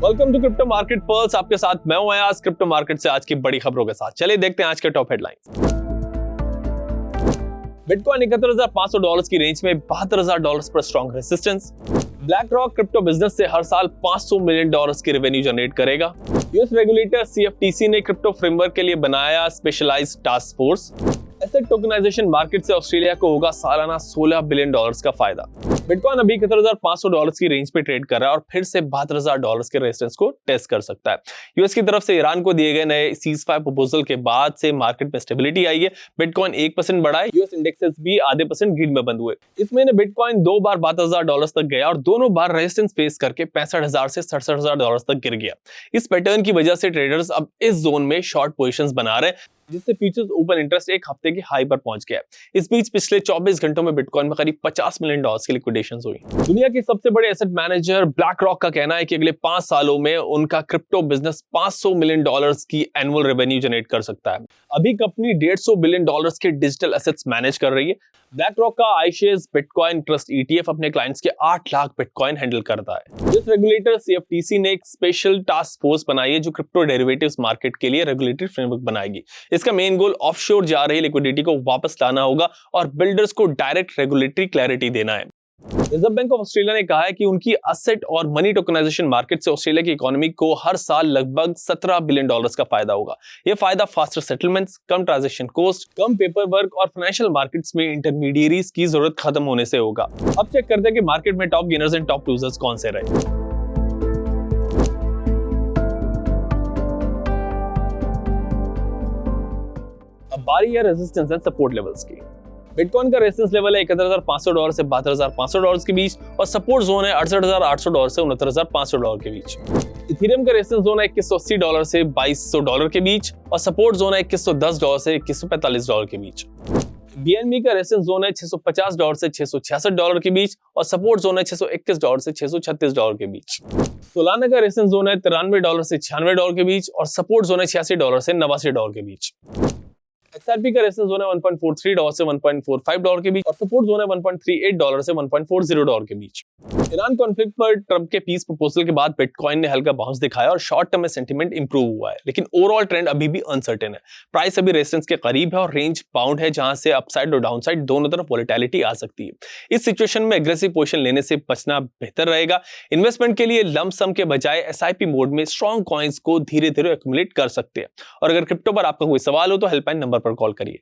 Welcome to crypto market pearls. आपके साथ मैं हूं अयाज। क्रिप्टो मार्केट से आज की बड़ी खबरों के साथ चलिए देखते हैं आज के टॉप हेडलाइंस। बिटकॉइन $71,500 की रेंज में $72,000 पर strong resistance. BlackRock crypto business से हर साल $500 मिलियन की रेवेन्यू जनरेट करेगा। यूएस रेगुलेटर CFTC ने क्रिप्टो फ्रेमवर्क के लिए बनाया specialised task force. Asset tokenisation market से ऑस्ट्रेलिया को होगा सालाना $16 बिलियन का फायदा। बिटकॉइन अभी $71,500 की रेंज पे ट्रेड कर रहा है और फिर से $72,000 के रेजिस्टेंस को टेस्ट कर सकता है। यूएस की तरफ से ईरान को दिए गए नए सीजफायर प्रपोजल के बाद से मार्केट में स्टेबिलिटी आई है। बिटकॉइन 1% बढ़ा है। यूएस इंडेक्सेस भी आधे % ग्रीन में बंद हुए। इस महीने बिटकॉइन 2 बार $72,000 तक गया और दोनों बार रेजिस्टेंस फेस करके $65,000 से $67,000 तक गिर गया। इस पैटर्न की वजह से ट्रेडर्स अब इस जोन में शॉर्ट पोजीशंस बना रहे हैं, जिससे फ्यूचर्स ओपन इंटरेस्ट एक हफ्ते की हाई पर पहुंच गया। इस बीच पिछले 24 घंटों में बिटकॉइन में करीब $50 मिलियन की लिक्विडेशंस हुई। दुनिया के सबसे बड़े एसेट मैनेजर ब्लैक रॉक का कहना है कि अगले 5 सालों में उनका क्रिप्टो बिजनेस $500 मिलियन की एनुअल रेवेन्यू जनरेट कर सकता है। अभी कंपनी $150 बिलियन के डिजिटल एसेट्स मैनेज कर रही है। ब्लैक रॉक का iShares बिटकॉइन ट्रस्ट ETF अपने क्लाइंट्स के 8 लाख बिटकॉइन हैंडल करता है। जिस रेगुलेटर CFTC ने एक स्पेशल टास्क फोर्स बनाई है जो क्रिप्टो डेरिवेटिव्स मार्केट के लिए रेगुलेटरी फ्रेमवर्क बनाएगी। इसका मेन गोल ऑफशोर जा रही लिक्विडिटी को वापस लाना होगा और बिल्डर्स को डायरेक्ट रेगुलेटरी क्लैरिटी देना है। रिजर्व बैंक ऑफ ऑस्ट्रेलिया ने कहा है कि उनकी एसेट और मनी टोकनाइजेशन मार्केट से ऑस्ट्रेलिया की इकोनॉमी को हर साल लगभग $17 बिलियन का फायदा होगा। यह फायदा फास्टर सेटलमेंट्स, कम ट्रांजैक्शन कॉस्ट, कम पेपर वर्क और फाइनेंशियल मार्केट्स में इंटरमीडिएरीज की जरूरत खत्म होने से होगा। अब चेक करते हैं कि मार्केट में top gainers and top losers कौन से रहे। अब बारी है रेजिस्टेंस एंड सपोर्ट लेवल्स की। बिटकॉइन का रेजिस्टेंस लेवल है $71,500 से $72,500 के बीच और सपोर्ट जोन है $68,800 से $69,500 के बीच। इथेरियम का रेजिस्टेंस जोन है $2180 से $2200 के बीच और सपोर्ट जोन है $2110 से $2145 के बीच। BNB का रेजिस्टेंस जोन है $650 से $666 के बीच और सपोर्ट जोन है $621 से $636 के बीच। सोलाना का रेजिस्टेंस जोन है $93 से $96 के बीच और सपोर्ट जोन है $86 से $89 के बीच। XRP का रेजिस्टेंस जोन है $1.43 से $1.45 के बीच और सपोर्ट जोन है $1.38 से $1.40 के बीच। ईरान कॉन्फ्लिक्ट पर ट्रंप के पीस प्रपोजल के बाद बिटकॉइन ने हल्का बाउंस दिखाया और शॉर्ट टर्म में सेंटीमेंट इंप्रूव हुआ है, लेकिन ओवरऑल ट्रेंड अभी भी अनसर्टेन है। प्राइस अभी रेजिस्टेंस के करीब है और रेंज बाउंड है, जहां से अपसाइड और डाउनसाइड दोनों तरफ वोलेटिलिटी आ सकती है। इस सिचुएशन में एग्रेसिव पोजीशन लेने से बचना बेहतर रहेगा। इन्वेस्टमेंट के लिए लंप सम के बजाय SIP मोड में स्ट्रॉन्ग कॉइंस को धीरे धीरे एक्युमुलेट कर सकते हैं। और अगर क्रिप्टो पर आपका कोई सवाल हो तो हेल्पलाइन नंबर पर कॉल करिए।